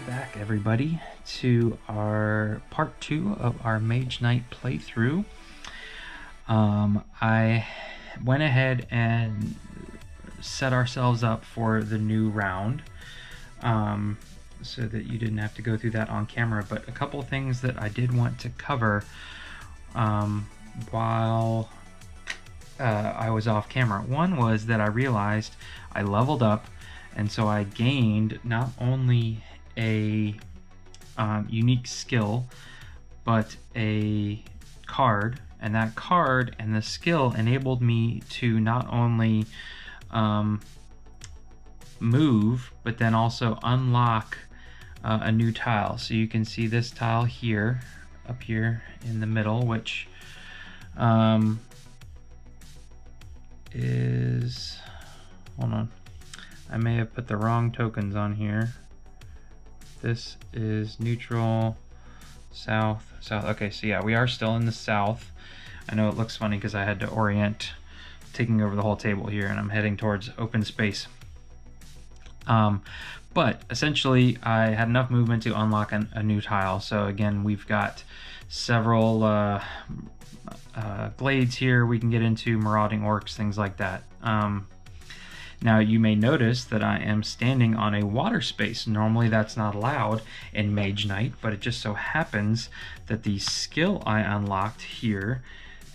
back, everybody, to our part 2 of our Mage Knight playthrough. I went ahead and set ourselves up for the new round so that you didn't have to go through that on camera, but a couple things that I did want to cover while I was off camera. One was that I realized I leveled up, and so I gained not only a unique skill, but a card, and that card and the skill enabled me to not only move, but then also unlock a new tile. So you can see this tile here, up here in the middle, which is, hold on, I may have put the wrong tokens on here. This is neutral, south, south. Okay, so yeah, we are still in the south. I know it looks funny because I had to orient, taking over the whole table here, and I'm heading towards open space. But essentially I had enough movement to unlock a new tile. So again, we've got several glades here we can get into, marauding orcs, things like that. Now you may notice that I am standing on a water space. Normally that's not allowed in Mage Knight, but it just so happens that the skill I unlocked here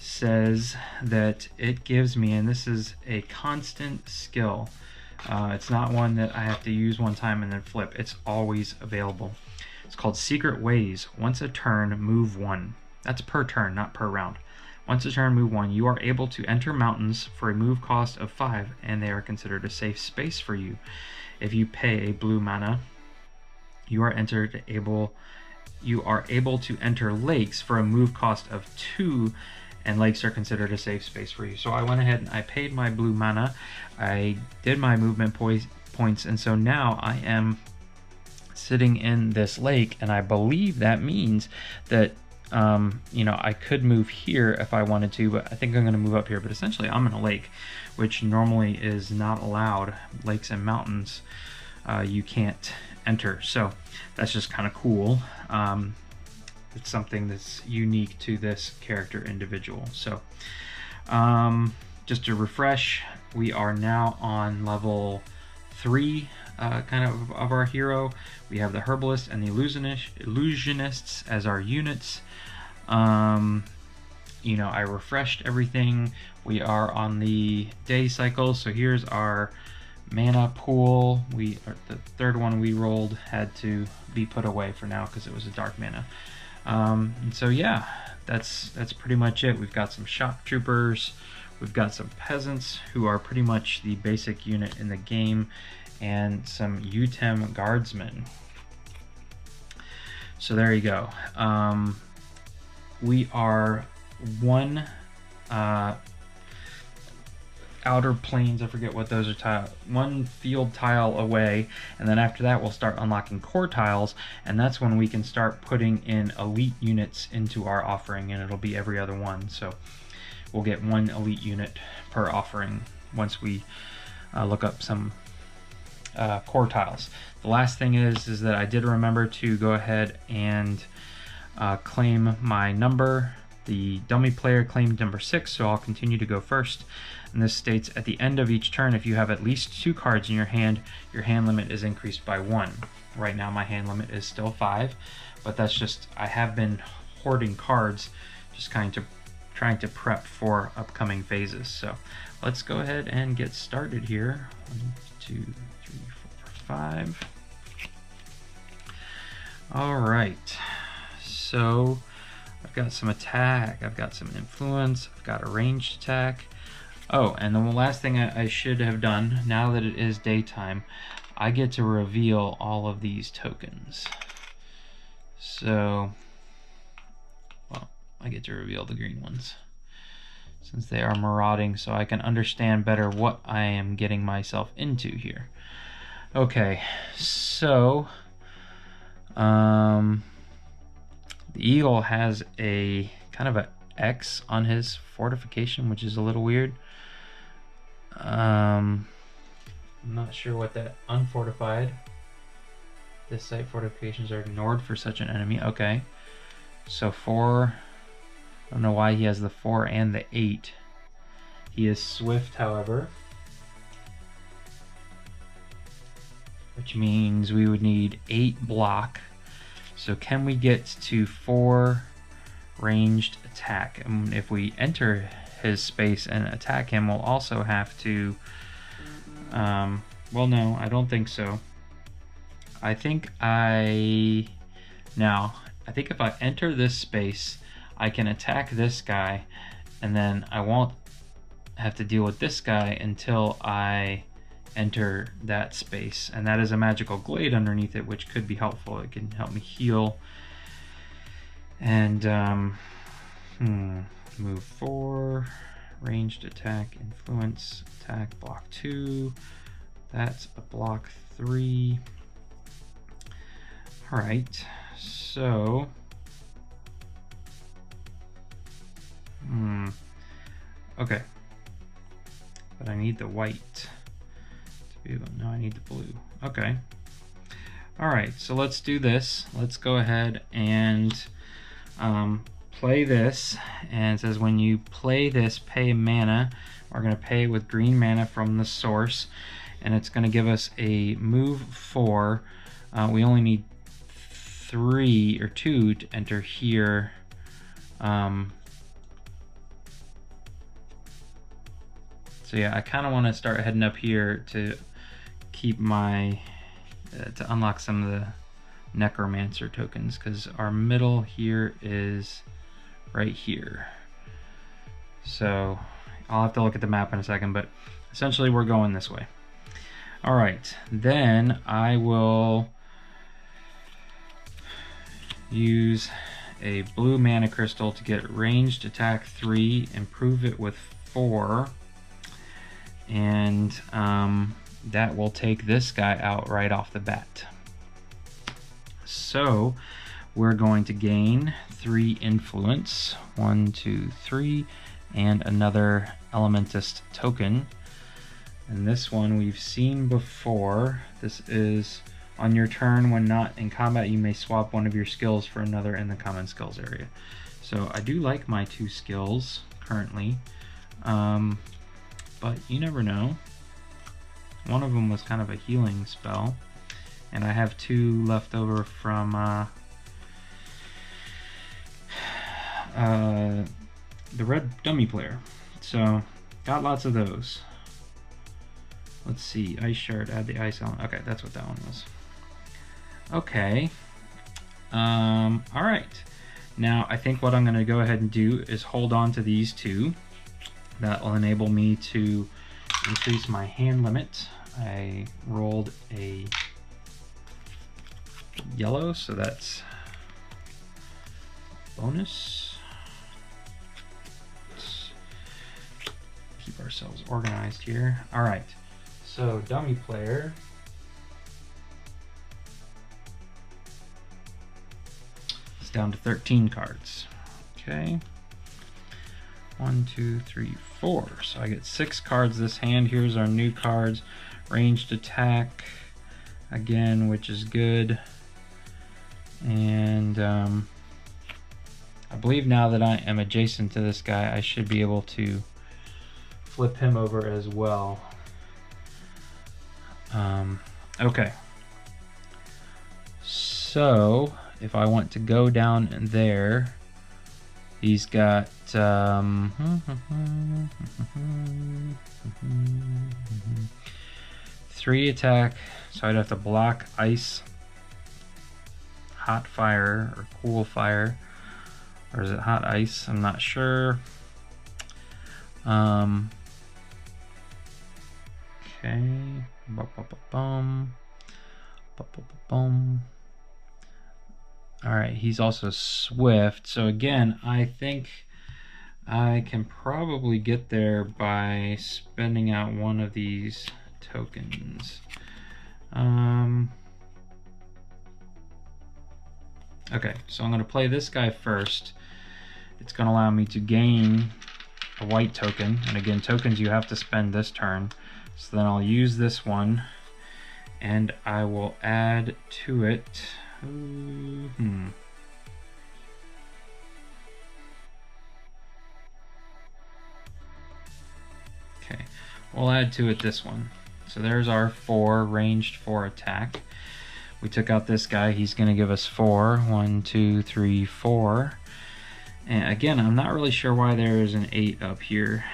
says that it gives me, and this is a constant skill. It's not one that I have to use one time and then flip. It's always available. It's called Secret Ways. Once a turn, move 1. That's per turn, not per round. Once a turn, move 1. You are able to enter mountains for a move cost of 5, and they are considered a safe space for you. If you pay a blue mana, you are able to enter lakes for a move cost of 2, and lakes are considered a safe space for you. So I went ahead and I paid my blue mana. I did my movement points, and so now I am sitting in this lake, and I believe that means that you know, I could move here if I wanted to, but I think I'm going to move up here. But essentially I'm in a lake, which normally is not allowed. Lakes and mountains you can't enter, so that's just kind of cool. It's something that's unique to this character individual. So just to refresh, we are now on level 3 kind of our hero. We have the herbalist and the illusionists as our units. You know, I refreshed everything. We are on the day cycle, so here's our mana pool. The third one we rolled had to be put away for now because it was a dark mana. And so yeah, that's pretty much it. We've got some shock troopers, we've got some peasants who are pretty much the basic unit in the game, and some UTEM guardsmen. So there you go. We are one outer planes, I forget what those are, one field tile away, and then after that we'll start unlocking core tiles, and that's when we can start putting in elite units into our offering, and it'll be every other one. So we'll get 1 elite unit per offering once we look up some core tiles. The last thing is that I did remember to go ahead and claim my number. The dummy player claimed number 6, so I'll continue to go first. And this states, at the end of each turn, if you have at least 2 cards in your hand limit is increased by 1. Right now my hand limit is still 5, but that's just, I have been hoarding cards, just kind of trying to prep for upcoming phases. So let's go ahead and get started here. 1, 2, 3, 4, 5. All right, so I've got some attack, I've got some influence, I've got a ranged attack. Oh, and the last thing I should have done, now that it is daytime, I get to reveal all of these tokens. So, well, I get to reveal the green ones, since they are marauding, so I can understand better what I am getting myself into here. Okay, so the eagle has a kind of a X on his fortification, which is a little weird. I'm not sure what that unfortified This site fortifications are ignored for such an enemy. Okay. So 4. I don't know why he has the 4 and the 8. He is swift, however. Which means we would need 8 block. So can we get to 4 ranged attack? And if we enter his space and attack him, we'll also have to... well, no, I don't think so. I think if I enter this space, I can attack this guy, and then I won't have to deal with this guy until I enter that space. And that is a magical glade underneath it, which could be helpful. It can help me heal. And move 4, ranged attack, influence, attack, block 2. That's a block 3. All right, so okay, but I need the white to be able. No, I need the blue. Okay. All right, so let's do this. Let's go ahead and play this. And it says when you play this, pay mana. We're going to pay with green mana from the source, and it's going to give us a move 4. We only need 3 or 2 to enter here. So yeah, I kind of want to start heading up here to keep my to unlock some of the necromancer tokens, because our middle here is right here. So I'll have to look at the map in a second, but essentially we're going this way. All right, then I will use a blue mana crystal to get ranged attack 3, improve it with 4, and that will take this guy out right off the bat. So we're going to gain 3 influence, 1, 2, 3, and another Elementist token. And this one we've seen before. This is on your turn when not in combat, you may swap one of your skills for another in the common skills area. So I do like my 2 skills currently, but you never know. One of them was kind of a healing spell, and I have 2 left over from the red dummy player. So got lots of those. Let's see, ice shard, add the ice element. Okay, that's what that one was. Okay. All right. Now I think what I'm going to go ahead and do is hold on to these 2. That will enable me to increase my hand limit. I rolled a yellow, so that's bonus. Let's keep ourselves organized here. All right. So dummy player. It's down to 13 cards. Okay. 1, 2, 3, 4. So I get 6 cards this hand. Here's our new cards. Ranged attack again, which is good. And I believe now that I am adjacent to this guy, I should be able to flip him over as well. Okay. So if I want to go down in there, he's got 3 attack, so I'd have to block ice, hot fire, or cool fire, or is it hot ice? I'm not sure. Okay. Alright, he's also swift, so again, I think I can probably get there by spending out one of these tokens. Okay, so I'm going to play this guy first. It's going to allow me to gain a white token, and again, tokens you have to spend this turn. So then I'll use this one, and I will add to it. Okay, we'll add to it this one. So there's our 4 ranged 4 attack. We took out this guy. He's going to give us 4. 1, 2, 3, 4. And again, I'm not really sure why there is an 8 up here.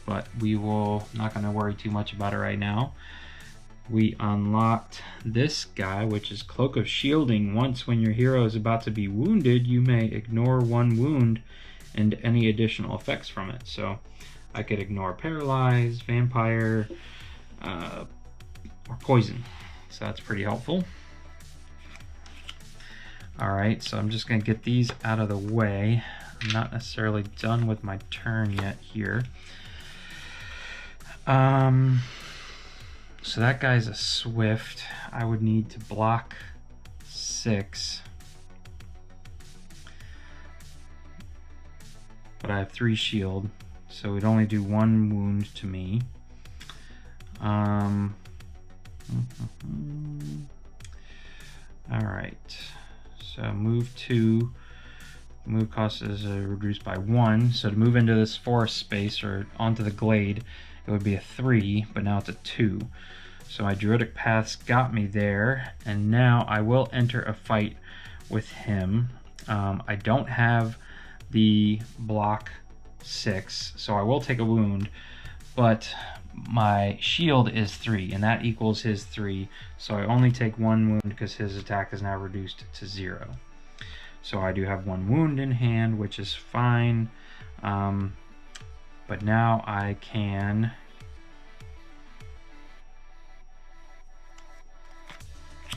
But we will not going to worry too much about it right now. We unlocked this guy, which is Cloak of Shielding. Once when your hero is about to be wounded, you may ignore 1 wound and any additional effects from it. So I could ignore Paralyze, Vampire, or Poison. So that's pretty helpful. Alright, so I'm just going to get these out of the way. I'm not necessarily done with my turn yet here. So that guy's a Swift. I would need to block 6. But I have 3 shield, so it'd only do 1 wound to me. Alright, so move 2. Move cost is reduced by 1, so to move into this forest space or onto the glade, it would be a 3, but now it's a 2. So my Druidic Paths got me there, and now I will enter a fight with him. I don't have the block 6, so I will take a wound, but my shield is 3, and that equals his 3, so I only take 1 wound because his attack is now reduced to 0. So I do have 1 wound in hand, which is fine, but now I can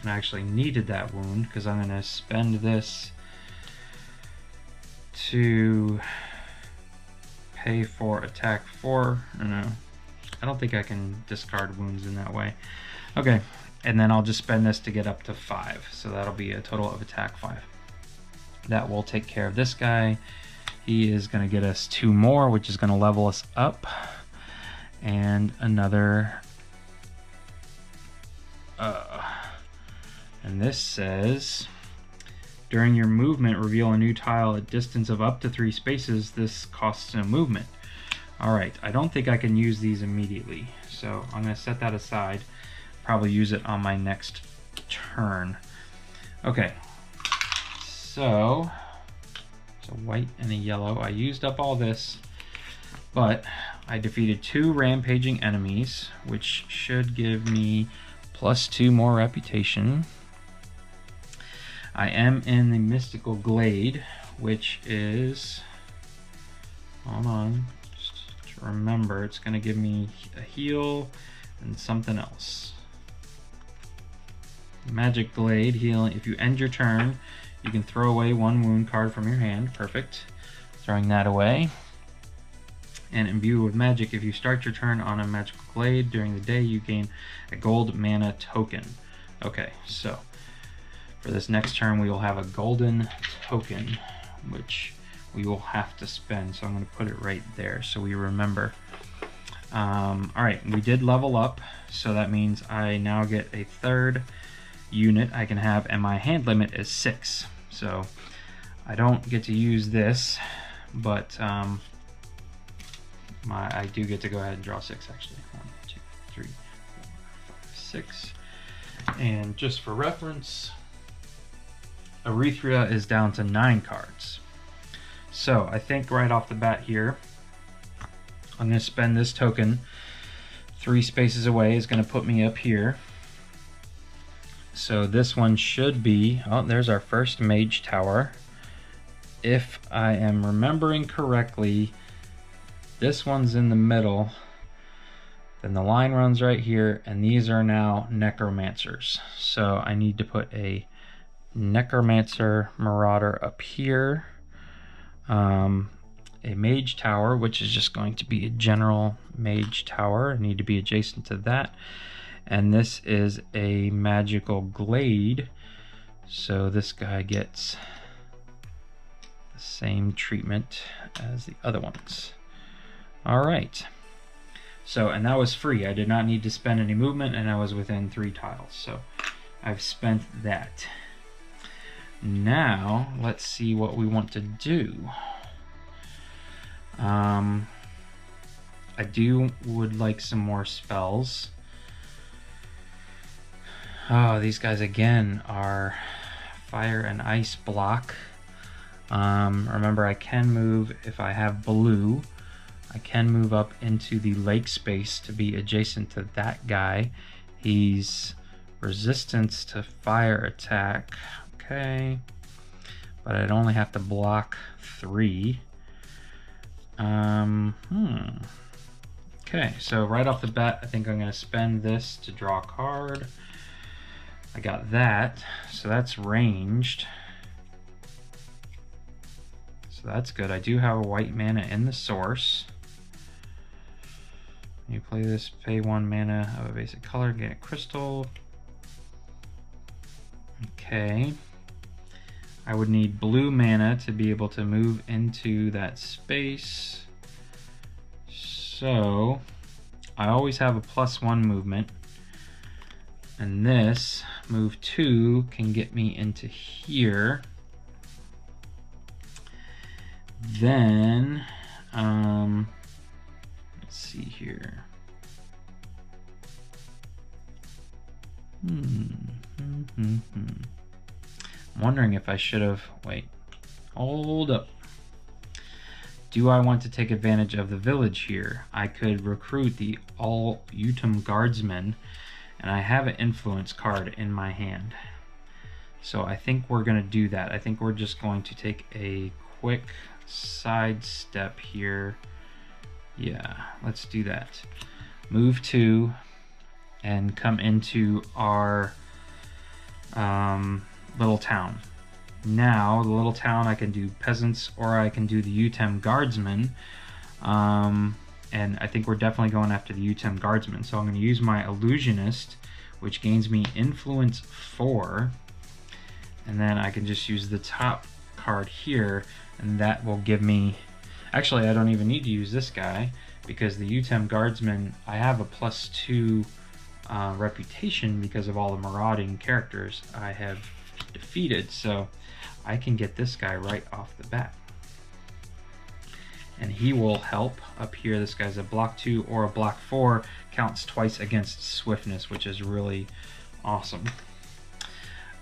I actually needed that wound because I'm going to spend this to pay for attack 4. No, I don't think I can discard wounds in that way. Okay, and then I'll just spend this to get up to 5, so that'll be a total of attack 5. That will take care of this guy. He is going to get us 2 more, which is going to level us up, and another and this says, during your movement, reveal a new tile at distance of up to 3 spaces. This costs a movement. Alright, I don't think I can use these immediately, so I'm going to set that aside. Probably use it on my next turn. Okay, so it's a white and a yellow. I used up all this, but I defeated 2 rampaging enemies, which should give me +2 more reputation. I am in the Mystical Glade, which is, hold on, just to remember, it's going to give me a heal and something else. Magic Glade, healing. If you end your turn, you can throw away 1 wound card from your hand. Perfect. Throwing that away. And imbue with magic, if you start your turn on a magical glade during the day, you gain a gold mana token. Okay, so for this next turn, we will have a golden token, which we will have to spend. So I'm going to put it right there so we remember. Alright, we did level up, so that means I now get a 3rd unit I can have, and my hand limit is 6. So I don't get to use this, but I do get to go ahead and draw 6 actually. 1, 2, 3, 4, 5, 6. And just for reference, Erythrea is down to 9 cards. So I think right off the bat here, I'm going to spend this token 3 spaces away. Is going to put me up here. So this one should be, oh, there's our first Mage Tower. If I am remembering correctly, this one's in the middle. Then the line runs right here, and these are now Necromancers. So I need to put a Necromancer Marauder up here. A Mage Tower, which is just going to be a general Mage Tower. I need to be adjacent to that. And this is a Magical Glade. So this guy gets the same treatment as the other ones. All right. So, and that was free. I did not need to spend any movement, and I was within 3 tiles. So I've spent that. Now, let's see what we want to do. I would like some more spells. Oh, these guys again are fire and ice block. Remember, I can move if I have blue. I can move up into the lake space to be adjacent to that guy. He's resistance to fire attack. Okay. But I'd only have to block 3. Okay, so right off the bat, I think I'm going to spend this to draw a card. I got that, so that's ranged. So that's good. I do have a white mana in the source. You play this, pay 1 mana of a basic color, get a crystal. Okay. I would need blue mana to be able to move into that space. So I always have a +1 movement. And this, move 2, can get me into here. Then, let's see here. I'm wondering if I should have, wait, hold up. Do I want to take advantage of the village here? I could recruit the all Utum guardsmen, and I have an influence card in my hand. So I think we're gonna do that. I think we're just going to take a quick side step here. Yeah, let's do that. Move 2 and come into our little town. Now, the little town, I can do peasants or I can do the Utem guardsmen. And I think we're definitely going after the Utem guardsmen. So I'm going to use my illusionist, which gains me influence 4. And then I can just use the top card here, and that will give me, actually I don't even need to use this guy, because the Utem guardsmen, I have a +2 reputation because of all the marauding characters I have defeated, so I can get this guy right off the bat. And he will help up here. This guy's a block 2 or a block 4, counts twice against swiftness, which is really awesome.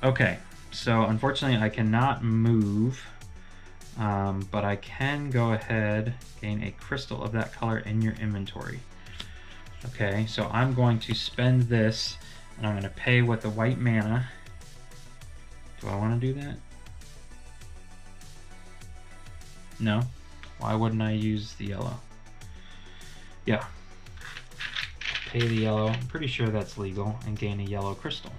Okay, so unfortunately I cannot move, but I can go ahead, gain a crystal of that color in your inventory. Okay, so I'm going to spend this, and I'm going to pay with the white mana. Do I want to do that? No? Why wouldn't I use the yellow? Yeah. Pay the yellow. I'm pretty sure that's legal, and gain a yellow crystal.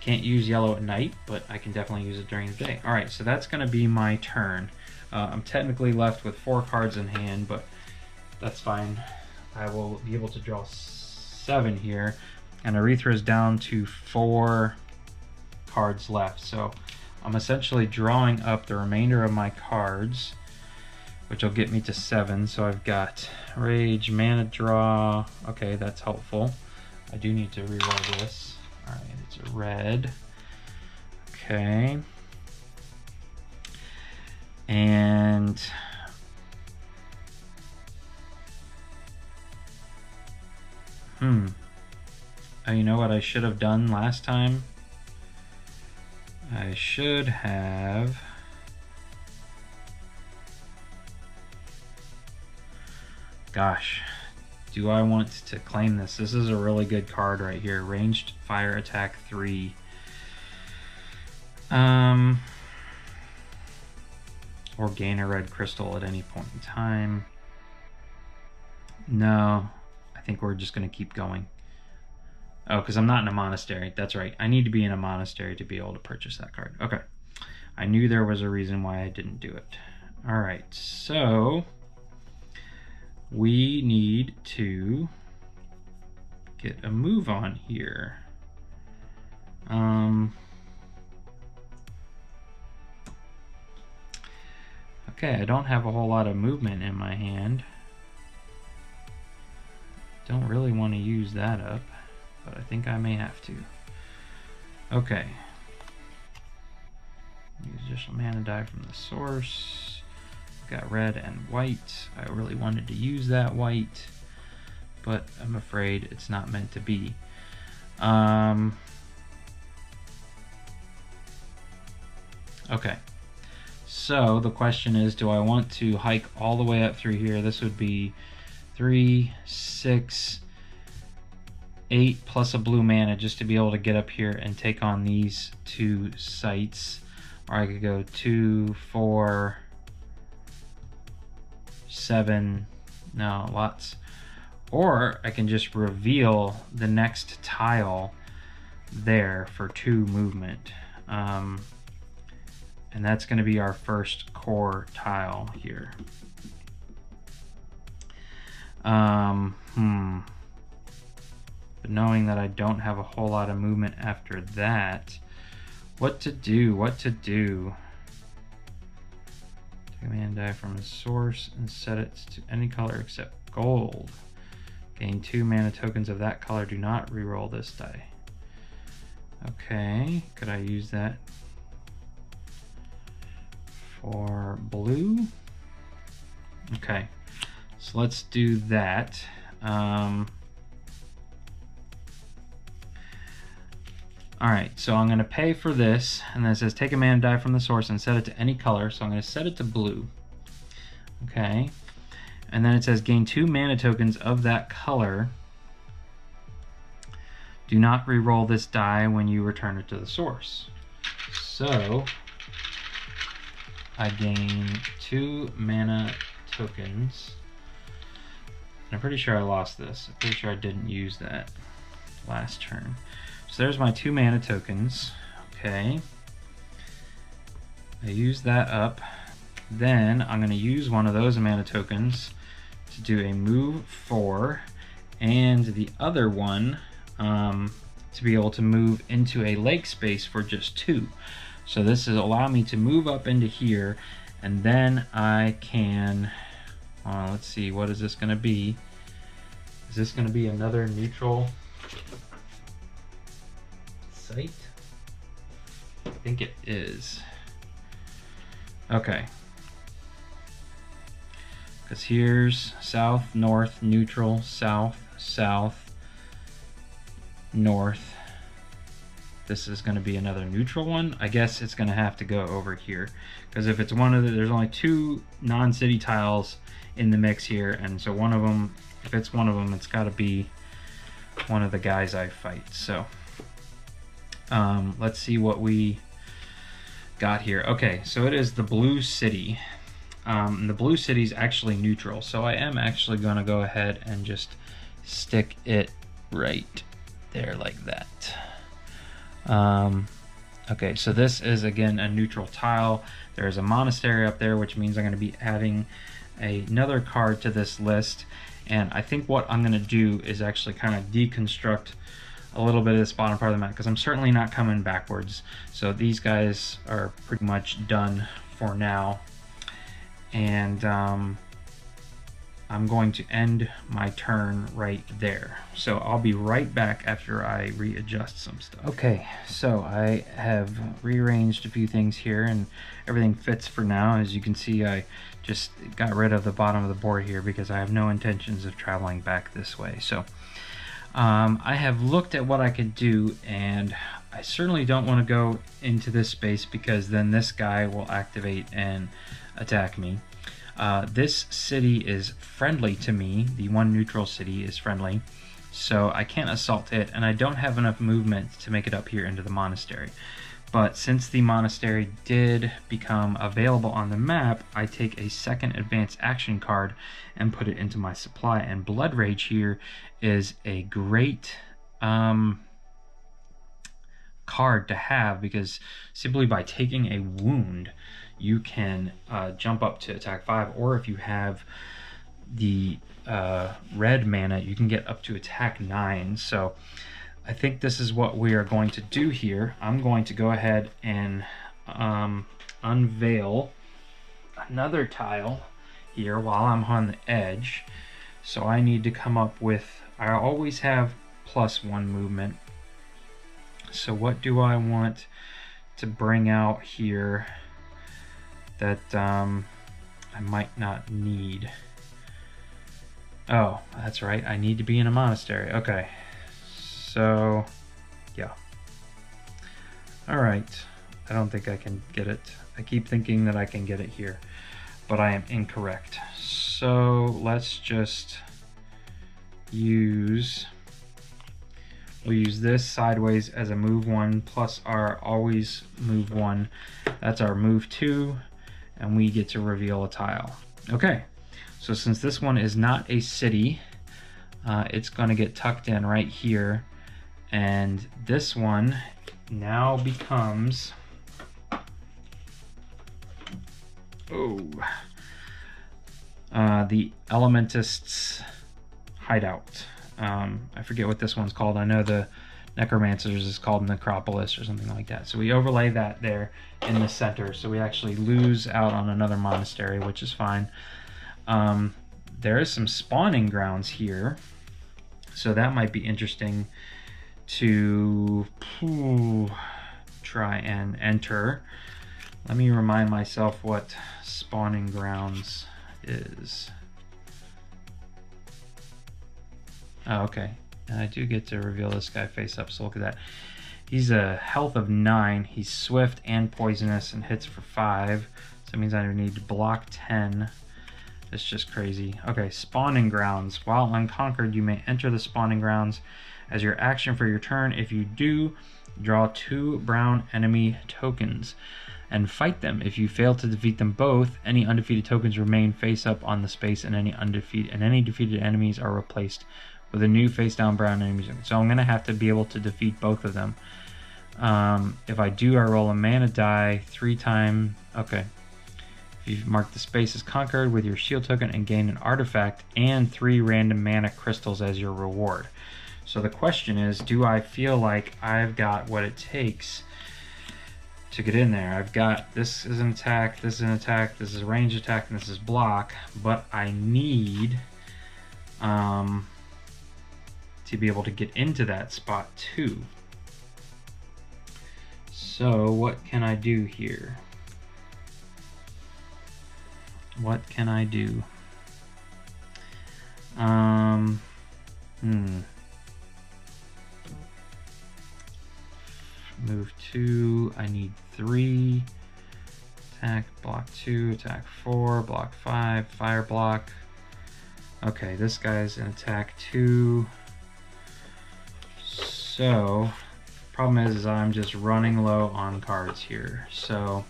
Can't use yellow at night, but I can definitely use it during the day. Alright, so that's going to be my turn. I'm technically left with 4 cards in hand, but that's fine. I will be able to draw 7 here, and Aretha is down to 4 cards left. So I'm essentially drawing up the remainder of my cards, which will get me to 7. So I've got Rage, Mana Draw. Okay, that's helpful. I do need to reroll this. All right, it's a red. Okay. And you know what I should have done last time? I should have gosh, do I want to claim this? This is a really good card right here. Ranged fire attack 3. Or gain a red crystal at any point in time. No, I think we're just going to keep going. Oh, because I'm not in a monastery. That's right. I need to be in a monastery to be able to purchase that card. Okay. I knew there was a reason why I didn't do it. All right. So we need to get a move on here. Okay, I don't have a whole lot of movement in my hand. Don't really want to use that up, but I think I may have to. Okay. Use additional mana die from the source. Got red and white. I really wanted to use that white, but I'm afraid it's not meant to be. Okay. So the question is, do I want to hike all the way up through here? This would be 3, 6, 8 plus a blue mana just to be able to get up here and take on these 2 sites. Or I could go 2, 4, 7, no, lots. Or I can just reveal the next tile there for 2 movement. And that's going to be our first core tile here. But knowing that I don't have a whole lot of movement after that, what to do? Take a mana die from the source and set it to any color except gold. Gain 2 mana tokens of that color. Do not reroll this die. Okay, could I use that for blue? Okay, so let's do that. Alright, so I'm going to pay for this, and then it says take a mana die from the source and set it to any color, so I'm going to set it to blue. Okay, and then it says gain 2 mana tokens of that color. Do not re-roll this die when you return it to the source. So I gain 2 mana tokens. I'm pretty sure I lost this. I'm pretty sure I didn't use that last turn. So there's my 2 mana tokens. Okay. I use that up. Then I'm going to use one of those mana tokens to do a move 4, and the other one to be able to move into a lake space for just 2. So this is allow me to move up into here, and then I can, let's see, what is this going to be? Is this going to be another neutral site? I think it is. Okay. Because here's south, north, neutral, south, south, north. This is going to be another neutral one. I guess it's going to have to go over here, because if it's one of the, there's only 2 non-city tiles in the mix here, and so one of them, if it's one of them, it's got to be one of the guys I fight. So let's see what we got here. Okay, so it is the blue city. The blue city is actually neutral, so I am actually going to go ahead and just stick it right there like that. Okay, so this is again a neutral tile. There's a monastery up there, which means I'm going to be adding another card to this list. And I think what I'm going to do is actually kind of deconstruct a little bit of this bottom part of the map, because I'm certainly not coming backwards. So these guys are pretty much done for now. And I'm going to end my turn right there. So I'll be right back after I readjust some stuff. Okay, so I have rearranged a few things here and everything fits for now. As you can see, I just got rid of the bottom of the board here because I have no intentions of traveling back this way. So I have looked at what I could do, and I certainly don't want to go into this space because then this guy will activate and attack me. This city is friendly to me. The one neutral city is friendly, so I can't assault it, and I don't have enough movement to make it up here into the monastery. But since the monastery did become available on the map, I take a second advanced action card and put it into my supply, and Blood Rage here is a great card to have, because simply by taking a wound you can jump up to attack 5, or if you have the red mana you can get up to attack 9. So I think this is what we are going to do here. I'm going to go ahead and unveil another tile here while I'm on the edge. So I need to come up with I always have +1 movement. So what do I want to bring out here that I might not need? Oh, that's right. I need to be in a monastery. Okay. So, yeah. All right. I don't think I can get it. I keep thinking that I can get it here, but I am incorrect. So let's just use... We'll use this sideways as a move 1 plus our always move 1. That's our move 2, and we get to reveal a tile. Okay, so since this one is not a city, it's going to get tucked in right here, and this one now becomes the Elementist's hideout. I forget what this one's called. I know the Necromancer's is called Necropolis or something like that. So we overlay that there in the center, so we actually lose out on another monastery, which is fine. There is some spawning grounds here, so that might be interesting to try and enter. Let me remind myself what spawning grounds is. Oh, okay. And I do get to reveal this guy face up, so look at that. He's a health of 9. He's swift and poisonous and hits for 5. So that means I need to block 10. That's just crazy. Okay, spawning grounds. While unconquered, you may enter the spawning grounds as your action for your turn. If you do, draw 2 brown enemy tokens and fight them. If you fail to defeat them both, any undefeated tokens remain face up on the space, and any defeated enemies are replaced with a new face down brown enemy. So I'm gonna have to be able to defeat both of them. If I do, I roll a mana die 3 times. Okay. If you mark the space as conquered with your shield token and gain an artifact and 3 random mana crystals as your reward. So the question is, do I feel like I've got what it takes to get in there? I've got, this is an attack, this is an attack, this is a range attack, and this is block, but I need to be able to get into that spot too. So what can I do here? What can I do? Move 2, I need 3. Attack, block 2, attack 4, block 5, fire block. Okay, this guy's an attack 2. So, problem is I'm just running low on cards here. So,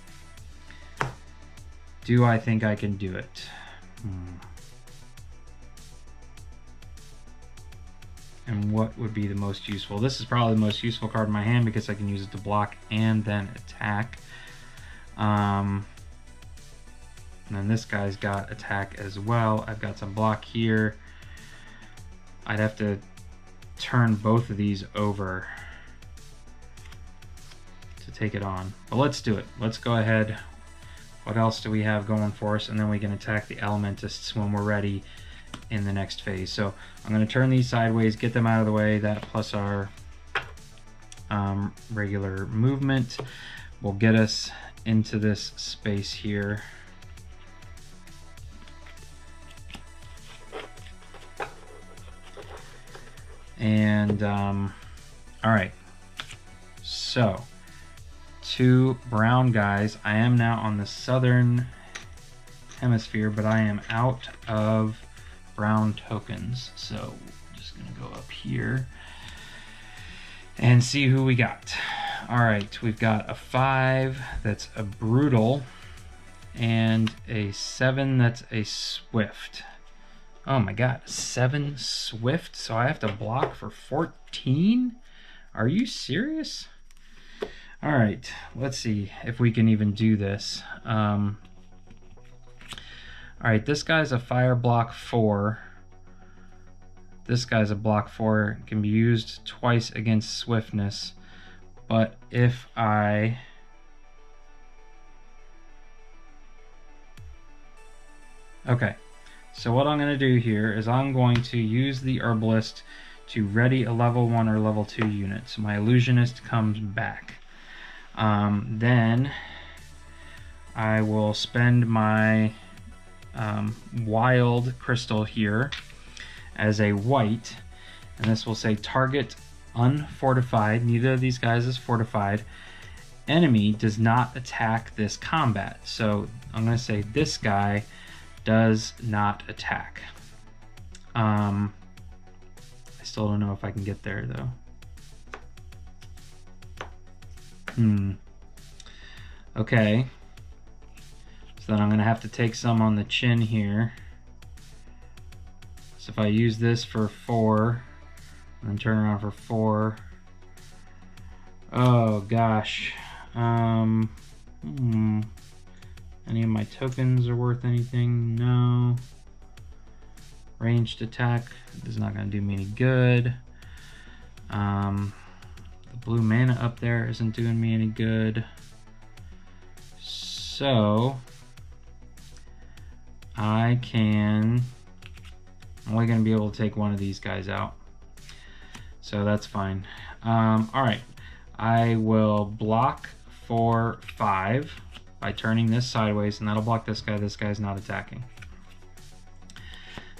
do I think I can do it? And what would be the most useful? This is probably the most useful card in my hand because I can use it to block and then attack. And then this guy's got attack as well. I've got some block here. I'd have to turn both of these over to take it on. But let's do it. Let's go ahead. What else do we have going for us? And then we can attack the Elementists when we're ready in the next phase. So I'm going to turn these sideways, get them out of the way. That plus our regular movement will get us into this space here. And all right, so 2 brown guys. I am now on the southern hemisphere, but I am out of brown tokens. So I'm just gonna go up here and see who we got. All right, we've got a 5 that's a brutal and a 7 that's a swift. Oh my god, 7 swift, so I have to block for 14? Are you serious? All right, let's see if we can even do this. All right, this guy's a fire block 4. This guy's a block 4. It can be used twice against swiftness. But if I... Okay, So what I'm going to do here is I'm going to use the Herbalist to ready a level 1 or level 2 unit. So my Illusionist comes back. Then I will spend my Wild Crystal here as a white, and this will say target unfortified. Neither of these guys is fortified. Enemy does not attack this combat. So I'm going to say this guy does not attack. I still don't know if I can get there though. Okay. So then I'm going to have to take some on the chin here. So if I use this for 4, and then turn around for 4. Oh gosh. Any of my tokens are worth anything? No. Ranged attack is not going to do me any good. The blue mana up there isn't doing me any good. So I'm only going to be able to take one of these guys out. So that's fine. Alright. I will block for 5 by turning this sideways, and that'll block this guy. This guy's not attacking.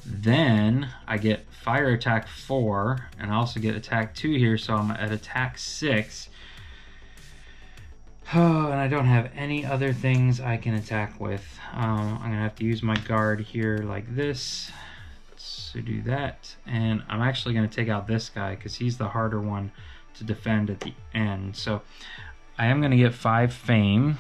Then I get fire attack 4, and I also get attack 2 here, so I'm at attack 6. Oh, and I don't have any other things I can attack with. I'm gonna have to use my guard here like this. So do that, and I'm actually gonna take out this guy because he's the harder one to defend at the end. So I am gonna get 5 fame.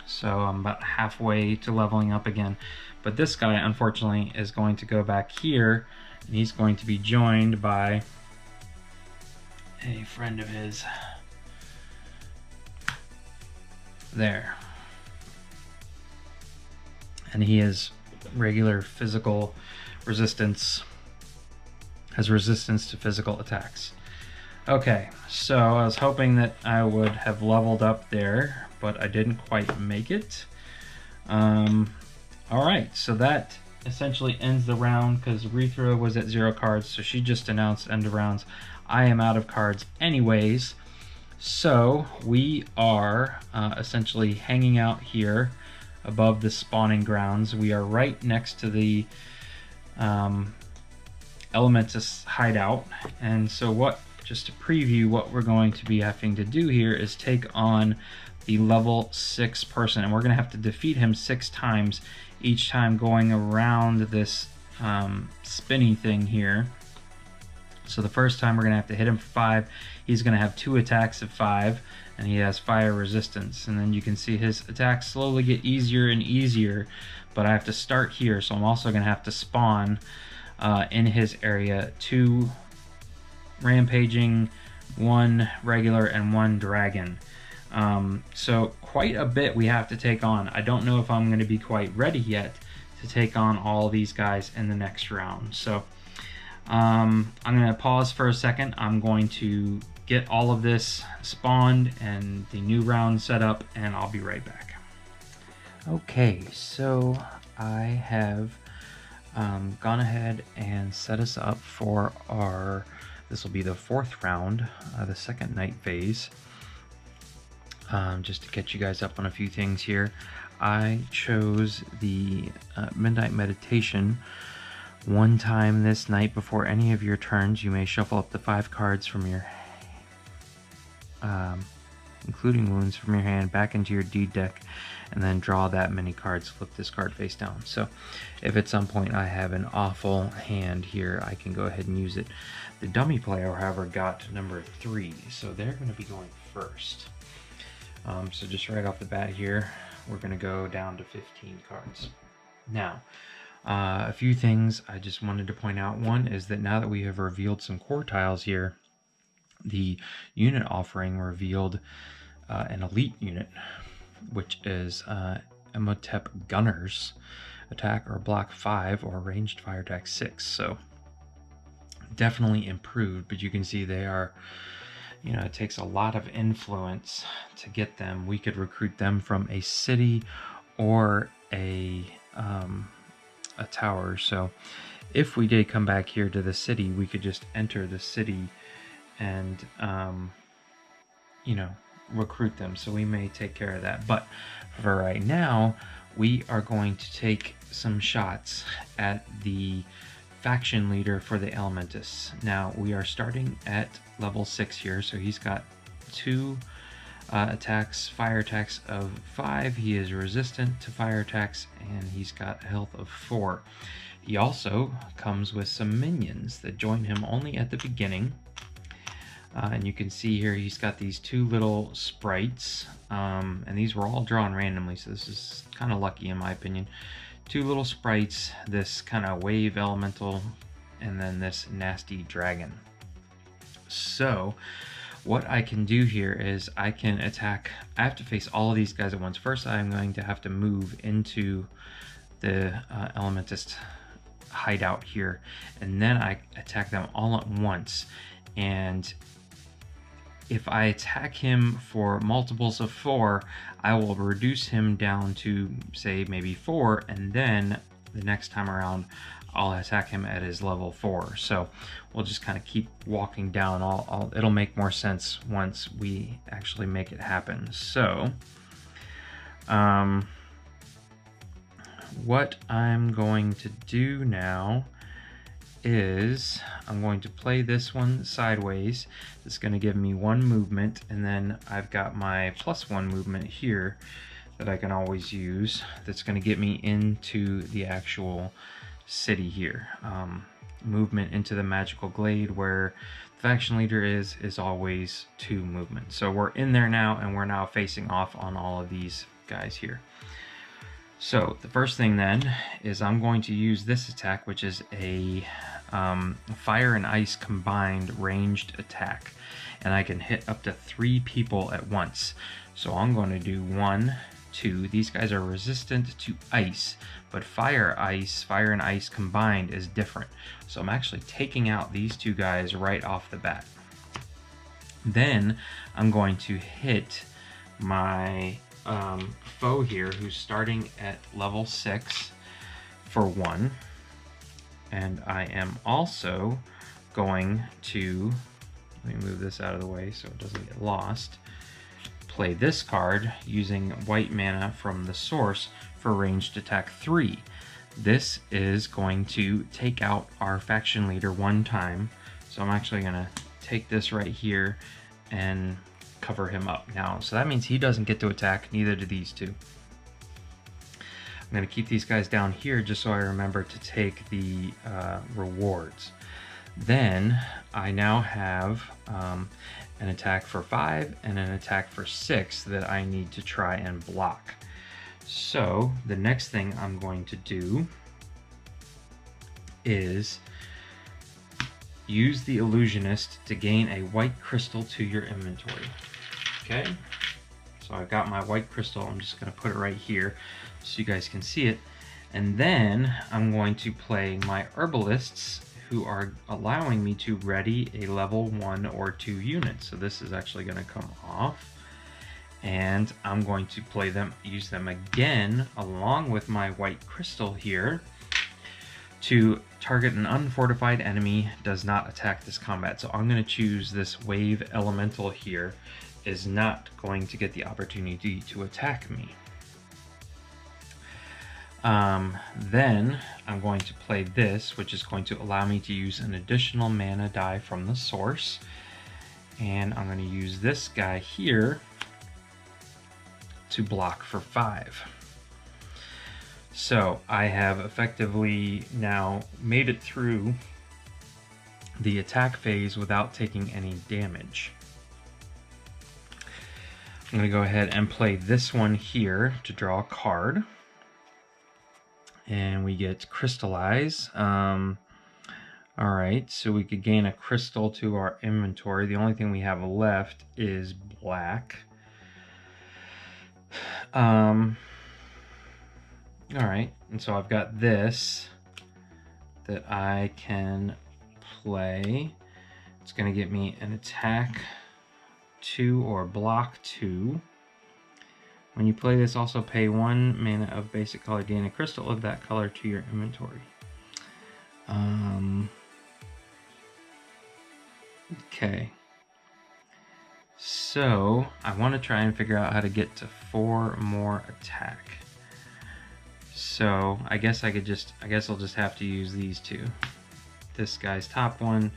So I'm about halfway to leveling up again. But this guy, unfortunately, is going to go back here, and he's going to be joined by a friend of his. There. And he is regular physical resistance, has resistance to physical attacks. Okay, so I was hoping that I would have leveled up there, but I didn't quite make it. Alright, so that essentially ends the round because Rethra was at 0 cards, so she just announced end of rounds. I am out of cards anyways, so we are essentially hanging out here above the spawning grounds. We are right next to the Elementist hideout, and so just to preview what we're going to be having to do here is take on the level 6 person, and we're going to have to defeat him 6 times, each time going around this spinny thing here. So the first time we're going to have to hit him for 5. He's going to have 2 attacks of 5, and he has fire resistance. And then you can see his attacks slowly get easier and easier, but I have to start here, so I'm also going to have to spawn in his area 2 rampaging, 1 regular, and 1 dragon. So quite a bit we have to take on. I don't know if I'm going to be quite ready yet to take on all these guys in the next round. So I'm going to pause for a second. I'm going to get all of this spawned and the new round set up, and I'll be right back. Okay, so I have gone ahead and set us up for this will be the 4th round, the second night phase. Just to catch you guys up on a few things here, I chose the Midnight Meditation. One time this night before any of your turns, you may shuffle up to 5 cards from your, including wounds from your hand, back into your deed deck, and then draw that many cards. Flip this card face down. So if at some point I have an awful hand here, I can go ahead and use it. The dummy player, however, got number 3, so they're going to be going first. So just right off the bat here, we're going to go down to 15 cards. Now, a few things I just wanted to point out. One is that now that we have revealed some core tiles here, the unit offering revealed an elite unit, which is Emotep Gunners, attack or block 5 or ranged fire attack 6. So definitely improved, but you can see they are, you know, it takes a lot of influence to get them. We could recruit them from a city or a a tower. So if we did come back here to the city, we could just enter the city and, you know, recruit them. So we may take care of that. But for right now, we are going to take some shots at the faction leader for the Elementists. Now we are starting at level 6 here, so he's got 2 attacks, fire attacks of 5. He is resistant to fire attacks, and he's got a health of 4. He also comes with some minions that join him only at the beginning. And you can see here he's got these 2 little sprites, and these were all drawn randomly, so this is kind of lucky in my opinion. 2 little sprites, this kind of wave elemental, and then this nasty dragon. So what I can do here is I can attack. I have to face all of these guys at once. First, I'm going to have to move into the Elementist hideout here, and then I attack them all at once. And if I attack him for multiples of 4, I will reduce him down to, say, maybe 4, and then the next time around, I'll attack him at his level 4. So we'll just kind of keep walking down. It'll make more sense once we actually make it happen. So, what I'm going to do now is I'm going to play this one sideways. It's going to give me 1 movement, and then I've got my +1 movement here that I can always use. That's going to get me into the actual city here. Movement into the magical glade where the faction leader is always 2 movement. So we're in there now, and we're now facing off on all of these guys here. So the first thing then is I'm going to use this attack, which is a fire and ice combined ranged attack, and I can hit up to 3 people at once. So I'm going to do 1, 2. These guys are resistant to ice, but fire and ice combined is different. So I'm actually taking out these 2 guys right off the bat. Then I'm going to hit my foe here, who's starting at level 6 for 1. And I am also going to, let me move this out of the way so it doesn't get lost, play this card using white mana from the source for ranged attack 3. This is going to take out our faction leader 1 time. So I'm actually going to take this right here and cover him up now. So that means he doesn't get to attack, neither do these 2. I'm going to keep these guys down here just so I remember to take the rewards. Then I now have an attack for 5 and an attack for 6 that I need to try and block. So the next thing I'm going to do is use the Illusionist to gain a white crystal to your inventory. Okay, so I've got my white crystal. I'm just going to put it right here so you guys can see it. And then I'm going to play my Herbalists, who are allowing me to ready a level 1 or 2 unit. So this is actually going to come off. And I'm going to play them, use them again along with my white crystal here to target an unfortified enemy does not attack this combat. So I'm going to choose this wave elemental here is not going to get the opportunity to attack me. Then I'm going to play this, which is going to allow me to use an additional mana die from the source. And I'm going to use this guy here to block for 5. So I have effectively now made it through the attack phase without taking any damage. I'm going to go ahead and play this one here to draw a card. And we get Crystallize. Alright, so we could gain a crystal to our inventory. The only thing we have left is black. Alright, and so I've got this that I can play. It's going to get me an attack 2 or block 2. When you play this, also pay 1 mana of basic color, gain a crystal of that color to your inventory. Okay. So I want to try and figure out how to get to 4 more attack. So I guess I'll just have to use these two. This guy's top one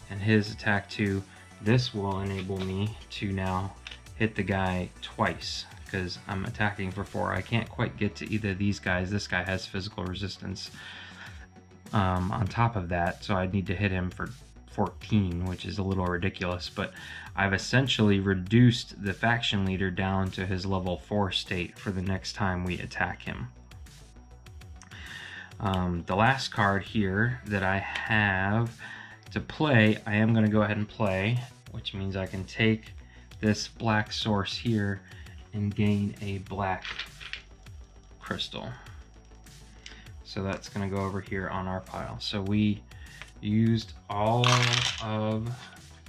and his attack 2. This will enable me to now hit the guy twice because I'm attacking for 4. I can't quite get to either of these guys. This guy has physical resistance on top of that, so I'd need to hit him for 14, which is a little ridiculous, but I've essentially reduced the faction leader down to his level 4 state for the next time we attack him. The last card here that I have to play, I am going to go ahead and play, which means I can take this black source here and gain a black crystal. So that's going to go over here on our pile. So we used all of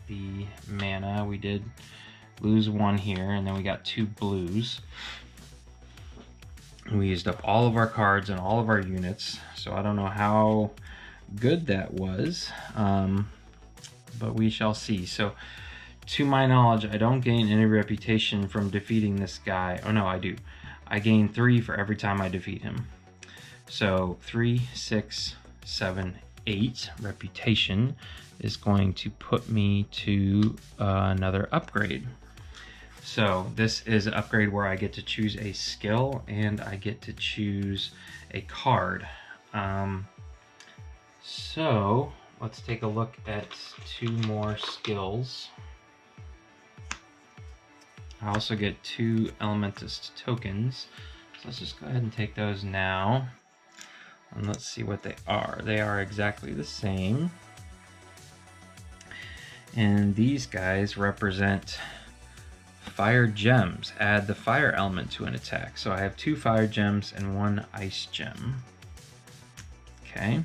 the mana. We did lose 1 here, and then we got 2 blues. We used up all of our cards and all of our units, so I don't know how good that was, but we shall see. So to my knowledge, I don't gain any reputation from defeating this guy. Oh no, I do. I gain 3 for every time I defeat him. So 3, 6, 7, 8 reputation is going to put me to another upgrade. So this is an upgrade where I get to choose a skill and I get to choose a card. So let's take a look at 2 more skills. I also get 2 Elementist tokens. So let's just go ahead and take those now. And let's see what they are. They are exactly the same. And these guys represent fire gems. Add the fire element to an attack. So I have 2 fire gems and 1 ice gem. Okay.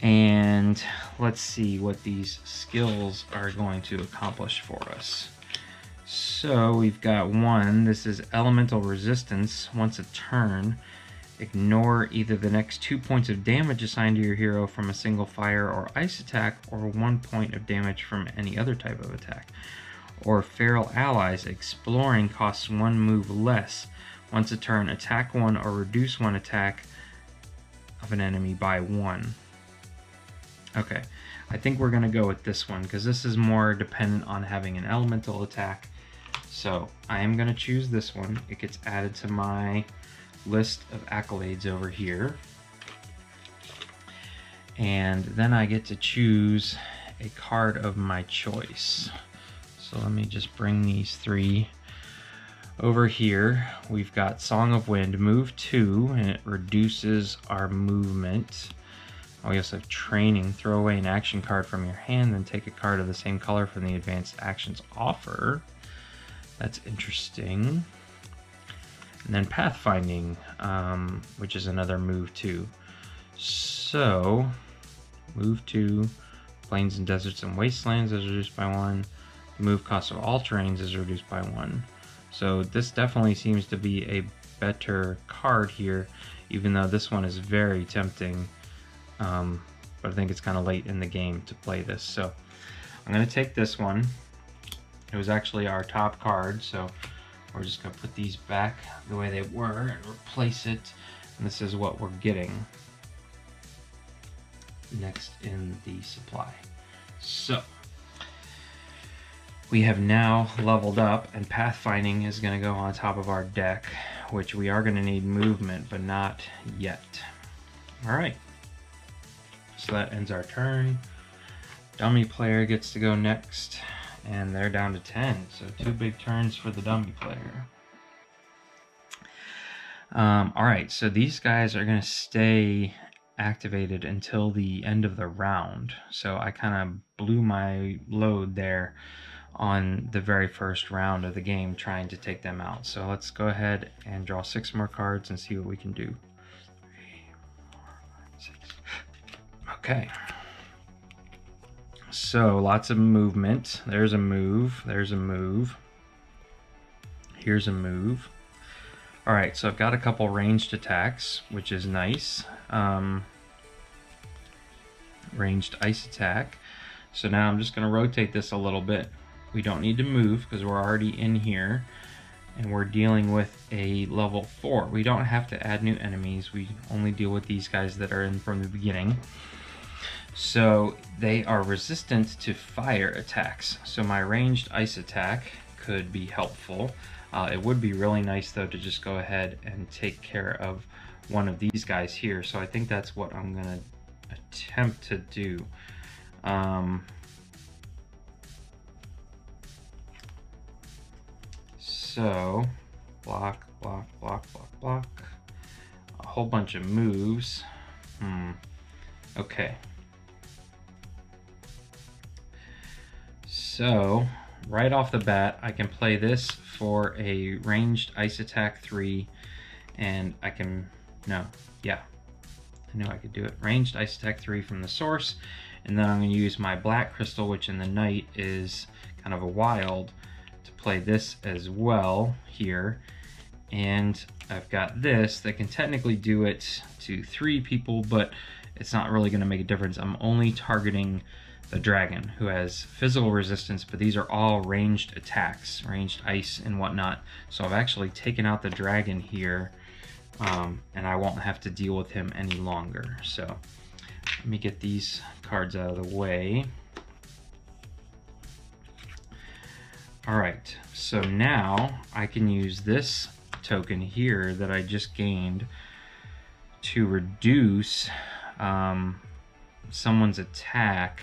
And let's see what these skills are going to accomplish for us. So we've got 1. This is elemental resistance. Once a turn, ignore either the next 2 points of damage assigned to your hero from a single fire or ice attack, or 1 point of damage from any other type of attack. Or feral allies. Exploring costs 1 move less. Once a turn, attack 1 or reduce 1 attack of an enemy by 1. Okay, I think we're going to go with this one because this is more dependent on having an elemental attack. So I am going to choose this one. It gets added to my list of accolades over here. And then I get to choose a card of my choice. So let me just bring these 3 over here. We've got Song of Wind, move 2, and it reduces our movement. We also have Training, throw away an action card from your hand, then take a card of the same color from the advanced actions offer. That's interesting. And then Pathfinding, which is another move 2. So, move 2, Plains and Deserts and Wastelands is reduced by 1. The move cost of all terrains is reduced by 1. So this definitely seems to be a better card here, even though this one is very tempting. But I think it's kind of late in the game to play this. So I'm going to take this one. It was actually our top card, so we're just going to put these back the way they were and replace it. And this is what we're getting next in the supply. So we have now leveled up, and Pathfinding is going to go on top of our deck, which we are going to need movement, but not yet. All right. So that ends our turn. Dummy player gets to go next, and they're down to 10. So 2 big turns for the dummy player. All right, so these guys are going to stay activated until the end of the round. So I kind of blew my load there on the very first round of the game trying to take them out. So let's go ahead and draw 6 more cards and see what we can do. 3, 4, 5, 6. Okay. So lots of movement. There's a move. There's a move. Here's a move. All right, so I've got a couple ranged attacks, which is nice. Ranged ice attack. So now I'm just going to rotate this a little bit. We don't need to move because we're already in here, and we're dealing with a level 4. We don't have to add new enemies. We only deal with these guys that are in from the beginning. So they are resistant to fire attacks. So my ranged ice attack could be helpful. It would be really nice though to just go ahead and take care of one of these guys here. So I think that's what I'm gonna attempt to do. So block, block, block, block, block. A whole bunch of moves. Okay. So right off the bat, I can play this for a ranged ice attack 3, and I can, no, yeah, I knew I could do it. Ranged ice attack 3 from the source, and then I'm going to use my black crystal, which in the night is kind of a wild, to play this as well here. And I've got this that can technically do it to 3 people, but it's not really going to make a difference. I'm only targeting the dragon, who has physical resistance, but these are all ranged attacks, ranged ice and whatnot. So I've actually taken out the dragon here, and I won't have to deal with him any longer. So let me get these cards out of the way. All right, so now I can use this token here that I just gained to reduce someone's attack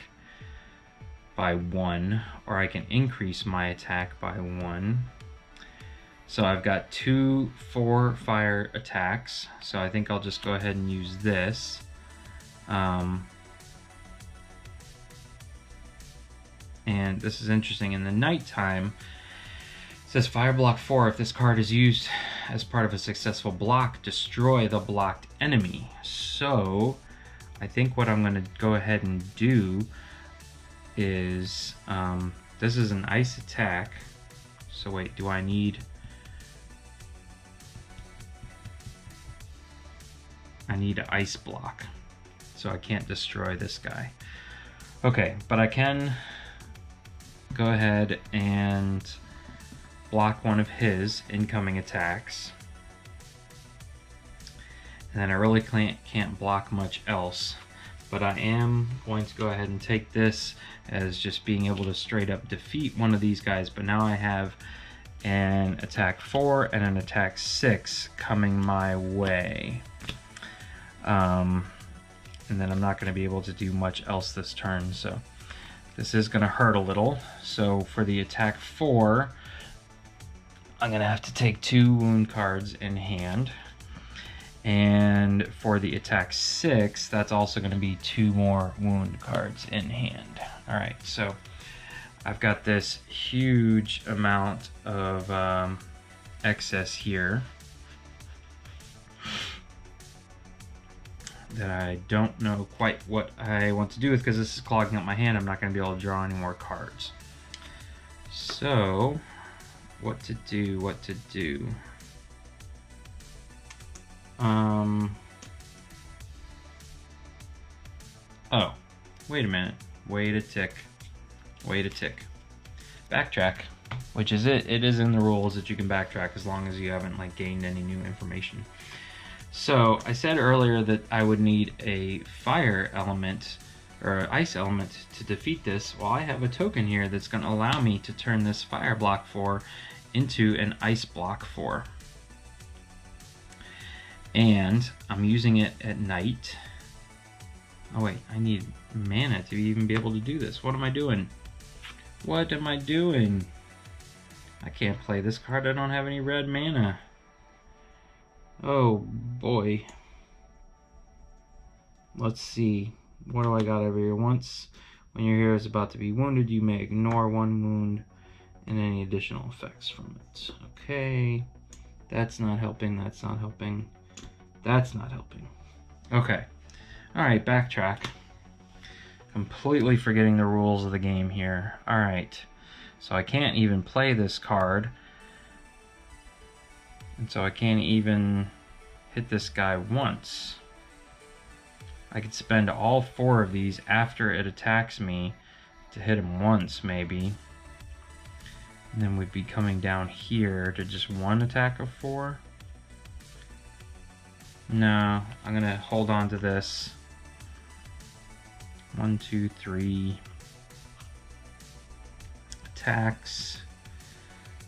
by 1, or I can increase my attack by 1. So I've got 2 4-fire attacks, so I think I'll just go ahead and use this. And this is interesting. In the nighttime, it says fire block 4. If this card is used as part of a successful block, destroy the blocked enemy. So I think what I'm going to go ahead and do is, this is an ice attack. So wait, do I need... I need an ice block, so I can't destroy this guy. Okay, but I can go ahead and block one of his incoming attacks. And then I really can't block much else. But I am going to go ahead and take this as just being able to straight up defeat one of these guys. But now I have an attack 4 and an attack 6 coming my way. And then I'm not going to be able to do much else this turn. So this is going to hurt a little. So for the attack 4, I'm going to have to take 2 wound cards in hand. And for the attack 6, that's also going to be 2 more wound cards in hand. All right, so I've got this huge amount of excess here that I don't know quite what I want to do with, because this is clogging up my hand. I'm not going to be able to draw any more cards. So what to do? Oh, wait a minute. Wait a tick. Backtrack, which is it. It is in the rules that you can backtrack as long as you haven't like gained any new information. So I said earlier that I would need a fire element or ice element to defeat this. Well, I have a token here that's going to allow me to turn this fire block 4 into an ice block 4. And I'm using it at night. Oh wait, I need mana to even be able to do this. What am I doing? What am I doing? I can't play this card. I don't have any red mana. Oh boy. Let's see. What do I got over here? Once when your hero is about to be wounded, you may ignore 1 wound and any additional effects from it. Okay. That's not helping. That's not helping. That's not helping. Okay. Alright, backtrack. Completely forgetting the rules of the game here. Alright. So I can't even play this card And so I can't even hit this guy once. I could spend all 4 of these after it attacks me to hit him once, maybe. And then we'd be coming down here to just 1 attack of 4. No, I'm gonna hold on to this. 1, 2, 3 attacks.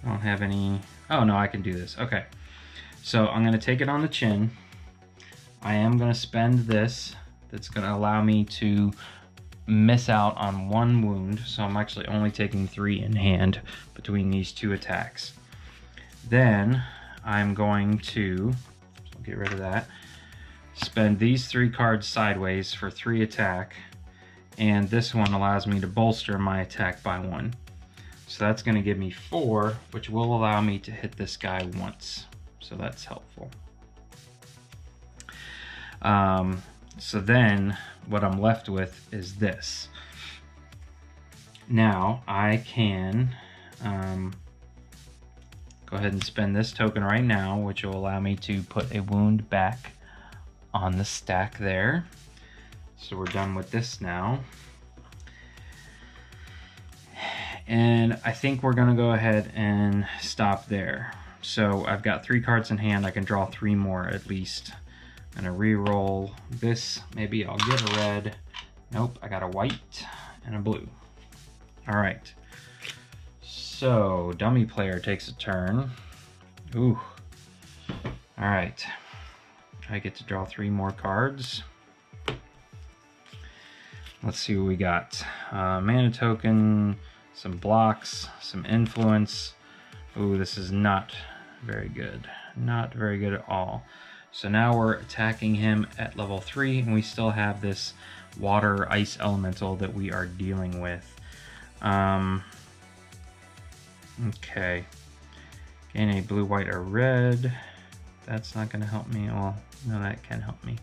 I don't have any. Oh no, I can do this. Okay, so I'm gonna take it on the chin. I am gonna spend this. That's gonna allow me to miss out on 1 wound. So I'm actually only taking 3 in hand between these 2 attacks. Then I'm going to, so I'll get rid of that, spend these 3 cards sideways for 3 attack. And this one allows me to bolster my attack by 1. So that's going to give me 4, which will allow me to hit this guy once. So that's helpful. So then what I'm left with is this. Now I can go ahead and spend this token right now, which will allow me to put a wound back on the stack there. So we're done with this now. And I think we're gonna go ahead and stop there. So I've got 3 cards in hand. I can draw 3 more at least. I'm gonna re-roll this. Maybe I'll get a red. Nope, I got a white and a blue. All right. So dummy player takes a turn. Ooh. All right. I get to draw 3 more cards. Let's see what we got. Mana token, some blocks, some influence. Ooh, this is not very good. Not very good at all. So now we're attacking him at level 3, and we still have this water ice elemental that we are dealing with. Okay. Gain a blue, white, or red. That's not going to help me. Well, no, that can help me.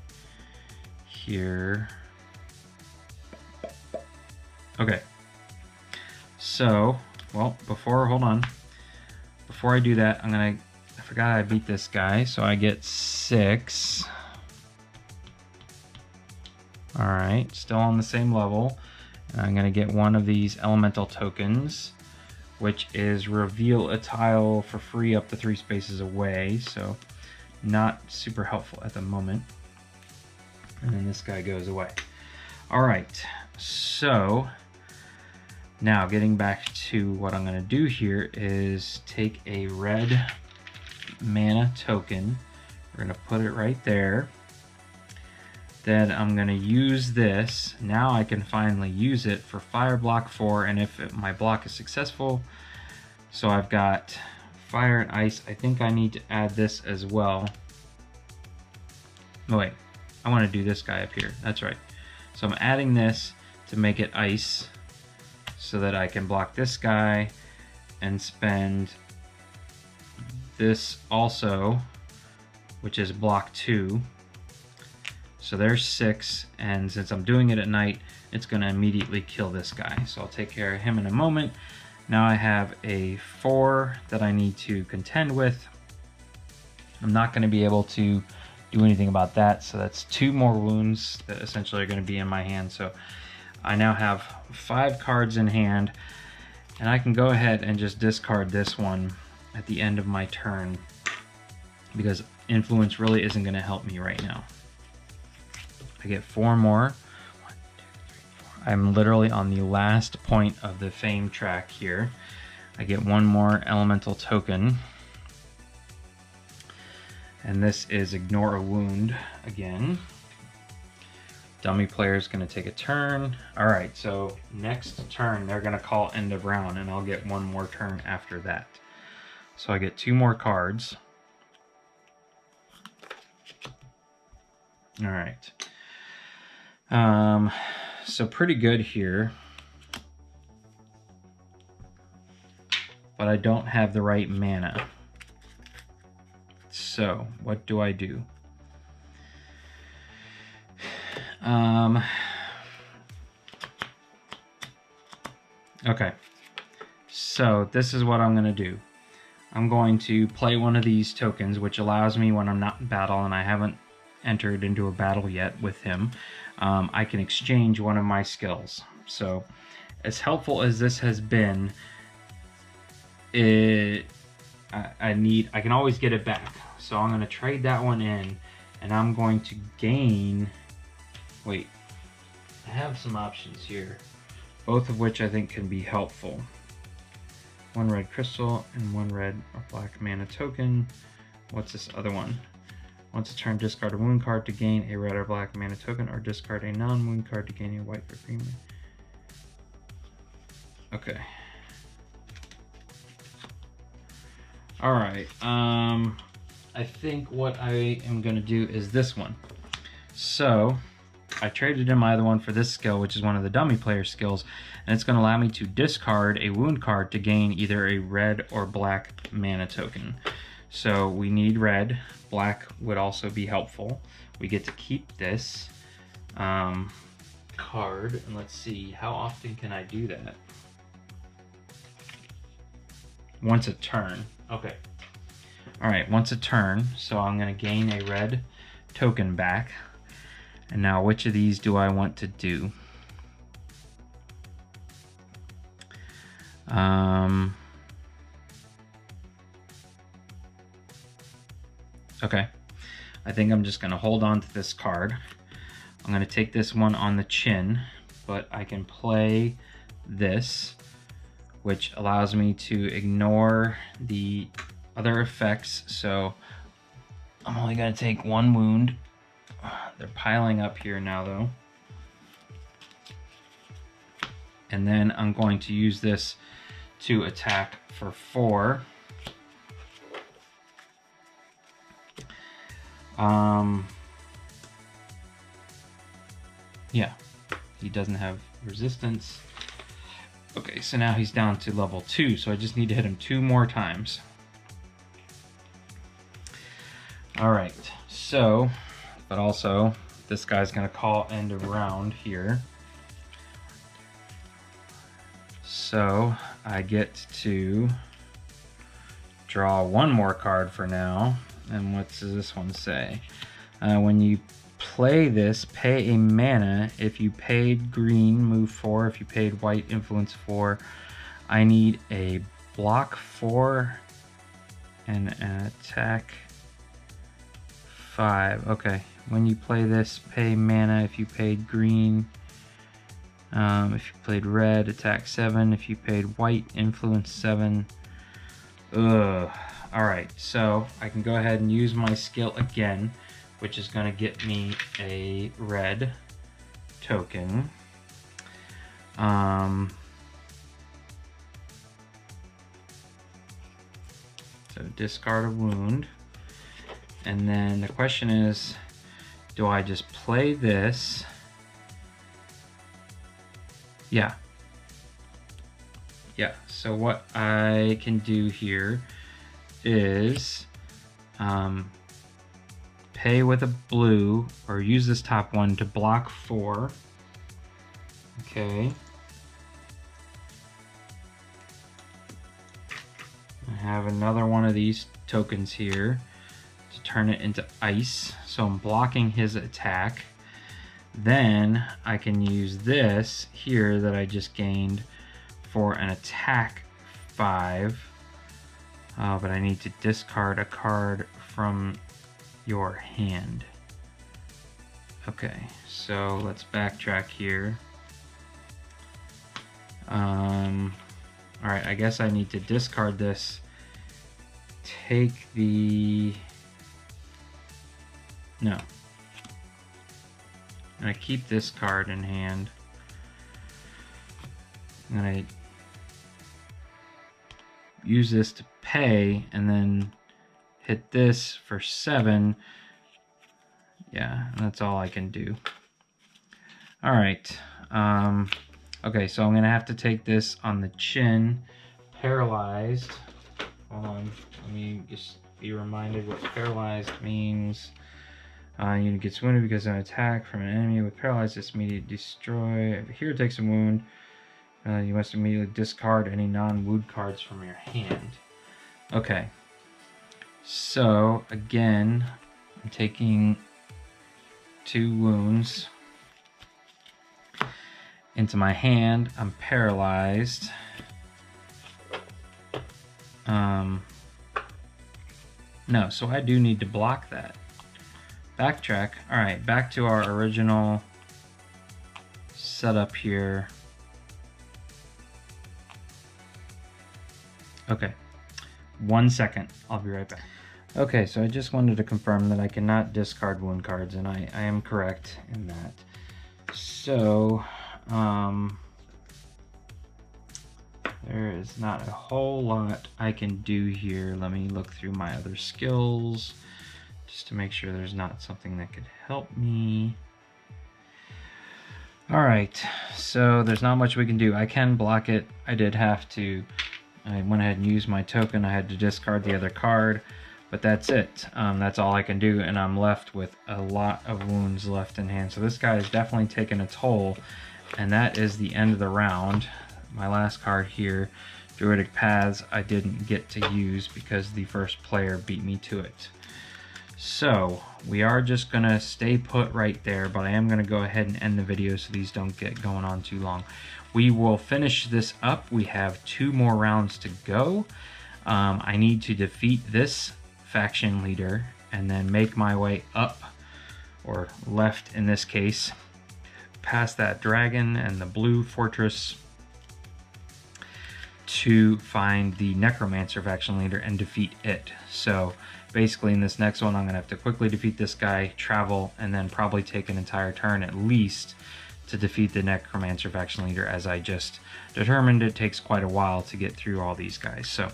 Here. Okay. So, well, hold on. Before I do that, I forgot I beat this guy, so I get 6. All right, still on the same level. And I'm gonna get one of these elemental tokens, which is reveal a tile for free up to 3 spaces away, so not super helpful at the moment. And then this guy goes away. All right, so now getting back to what I'm gonna do here is take a red mana token. We're gonna put it right there. Then I'm gonna use this. Now I can finally use it for fire block 4, and if my block is successful, so I've got fire and ice. I think I need to add this as well. Oh wait, I wanna do this guy up here, that's right. So I'm adding this to make it ice so that I can block this guy and spend this also, which is block 2. So there's 6, and since I'm doing it at night, it's gonna immediately kill this guy. So I'll take care of him in a moment. Now I have a 4 that I need to contend with. I'm not gonna be able to do anything about that, so that's 2 more wounds that essentially are gonna be in my hand. So I now have 5 cards in hand, and I can go ahead and just discard this one at the end of my turn because influence really isn't gonna help me right now. I get 4 more. 1, 2, 3, 4. I'm literally on the last point of the fame track here. I get 1 more elemental token. And this is ignore a wound again. Dummy player is going to take a turn. All right, so next turn they're going to call end of round, and I'll get 1 more turn after that. So I get 2 more cards. All right. So pretty good here, but I don't have the right mana. So what do I do? Okay, so this is what I'm gonna do. I'm going to play one of these tokens, which allows me, when I'm not in battle and I haven't entered into a battle yet with him, I can exchange one of my skills. So as helpful as this has been, I can always get it back. So I'm going to trade that one in, and I'm going to gain, wait, I have some options here, both of which I think can be helpful. One red crystal and one red or black mana token. What's this other one? Once a turn, discard a wound card to gain a red or black mana token, or discard a non-wound card to gain a white or green. Okay. Alright, I think what I am going to do is this one. So, I traded in my other one for this skill, which is one of the dummy player skills, and it's going to allow me to discard a wound card to gain either a red or black mana token. So we need red. Black would also be helpful. We get to keep this card, and let's see, how often can I do that? Once a turn. Okay. Alright, once a turn, so I'm going to gain a red token back. And now which of these do I want to do? Okay, I think I'm just going to hold on to this card. I'm going to take this one on the chin, but I can play this, which allows me to ignore the other effects. So I'm only going to take one wound. They're piling up here now, though. And then I'm going to use this to attack for 4. Yeah, he doesn't have resistance. Okay, so now he's down to level 2, so I just need to hit him 2 more times. Alright, so, but also, this guy's gonna call end of round here. So, I get to draw 1 more card for now. And what does this one say? When you play this, pay a mana. If you paid green, move 4. If you paid white, influence 4. I need a block 4 and an attack 5. Okay. When you play this, pay mana. If you paid green, if you played red, attack 7. If you paid white, influence 7. Ugh. Alright, so I can go ahead and use my skill again, which is going to get me a red token. So discard a wound. And then the question is, do I just play this? Yeah. Yeah, so what I can do here is pay with a blue, or use this top one to block 4. Okay. I have another one of these tokens here to turn it into ice, so I'm blocking his attack. Then I can use this here that I just gained for an attack 5. But I need to discard a card from your hand. Okay, so let's backtrack here. Alright, I guess I need to discard this. Take the... No. I'm gonna keep this card in hand. I'm gonna use this to pay, and then hit this for 7. Yeah, that's all I can do. Alright. Okay, so I'm going to have to take this on the chin. Paralyzed. Hold on. Let me just be reminded what paralyzed means. Unit gets wounded because of an attack from an enemy with paralyzed. This immediately destroy. If a hero takes a wound, you must immediately discard any non-wound cards from your hand. Okay. So, again, I'm taking 2 wounds into my hand. I'm paralyzed. No, so I do need to block that. Backtrack. All right, back to our original setup here. Okay, 1 second. I'll be right back. Okay, so I just wanted to confirm that I cannot discard wound cards, and I am correct in that. So, there is not a whole lot I can do here. Let me look through my other skills just to make sure there's not something that could help me. All right, so there's not much we can do. I can block it. I went ahead and used my token. I had to discard the other card, but that's it. That's all I can do, and I'm left with a lot of wounds left in hand. So this guy is definitely taking a toll, and that is the end of the round. My last card here, Druidic Paths, I didn't get to use because the first player beat me to it. So we are just gonna stay put right there, but I am gonna go ahead and end the video so these don't get going on too long. We will finish this up. We have 2 more rounds to go. I need to defeat this faction leader and then make my way up, or left in this case, past that dragon and the blue fortress to find the Necromancer faction leader and defeat it. So basically in this next one, I'm gonna have to quickly defeat this guy, travel, and then probably take an entire turn at least to defeat the Necromancer faction leader, as I just determined it takes quite a while to get through all these guys. So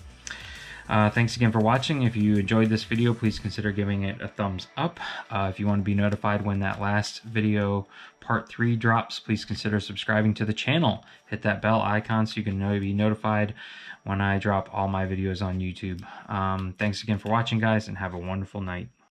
thanks again for watching. If you enjoyed this video, please consider giving it a thumbs up. If you want to be notified when that last video, part 3, drops, please consider subscribing to the channel. Hit that bell icon so you can be notified when I drop all my videos on YouTube. Thanks again for watching, guys, and have a wonderful night.